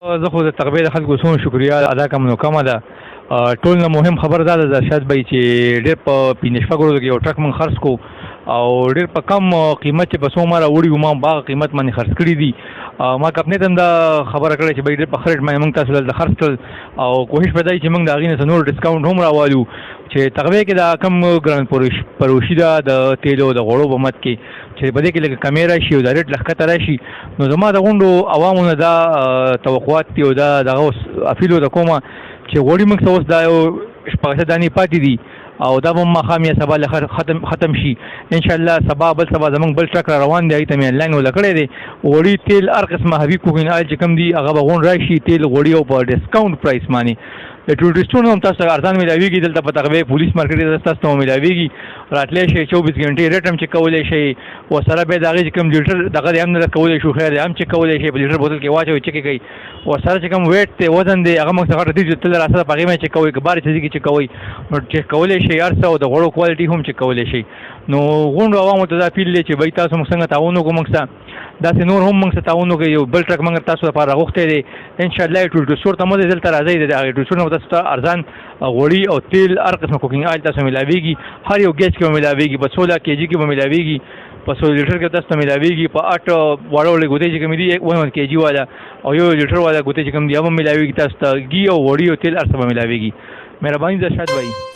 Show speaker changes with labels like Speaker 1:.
Speaker 1: زه خو د تقبیر خلکو څومره شکریا ادا کوم نو کومه ده. ټول نه مهم خبر دا ده شاید بھائی چې ډېر په 15 ورځو کې یو ټرک من خرڅ کو او ډېر په کم قیمت چې په څو ما راوړي وو ما باغ قیمت باندې خرڅ کړي دي. ما کپنې ته هم دا خبره کړې چې بھائی ډېر په ښه ریټ باندې موږ تاسو دلته خرڅ کړل او کوشش به دا وي چې موږ د هغې نه نور ډسکاونټ هم راوالو چې تقوی کې دا کم ګران پروشي ده د تیلو د غوړو په مت کې چې په دې کې لږ کمې راشي او دا ریټ لږ ښکته راشي. نو زما د غونډو عوامو نه دا توقعات دي او دا دغه اوس اپیل ورته کومه چې غوړي موږ ته اوس دا یو شپږ دانې پاتې دي او دا به ماښام یا سبا ختم شي انشاءالله. سبا بل سبا زموږ بل ټرک را روان دی هغې ته مې انلاین وله کړی دی. غوړي تیل هر قسمه حبیب کوکنګ آیل چې کوم دي هغه به غونډ راشي تیل غوړي او په ډسکاونټ پرایس باندې د ټوریسټونو هم تاسو ته ارزان ملاویږي. دلته په تقوی پولیس مارکیټ تاسو ته ملاویږي راتلی شئ 24 غنټې ریټ هم چک کولی شئ ورسره بیا د هغې چې کوم لیټر دغه دی هم نه کولی شو خیر دی هم چک کولی شئ په لیټر بوتل کې واچوئ چک یې کوئ ورسره چې کوم ویټ دی وزن دی هغه موږ څخه غټ دی چې تل راسره په هغې باندې چک کوئ که بارې څه کې چک کوئ نو چک کولی شئ هر څه او د غوړو کوالټي هم چک کولی شئ. نو غونډو عوامو ته دا اپیل دی چې بھائی تاسو موږ څنګه تعاون وکړو موږ سره داسې نور هم موږ سره تعاون وکړئ. یو بل ټرک موږ تاسو لپاره راغوښتی دی انشاءالله ټول سټور ته مو دی دلته راځئ د هغې ټول سټور نه تاسو ته ارزان غوړي او تیل هر قسمه کوکنګ آیل تاسو ملاویږي هر یو ګیس کې به ملاویږي په 16 kg کې به ملاویږي په 100 لیټر کې تاسو ته ملاویږي په 8 واړه وړې ګوتې چې کومې دي 1 kg والا او یو لیټر والا ګوتې چې کوم دي هغه ملاویږي تاسو ته ګي او غوړي او تیل هر څه به ملاویږي. مهرباني ده شاد بھائی.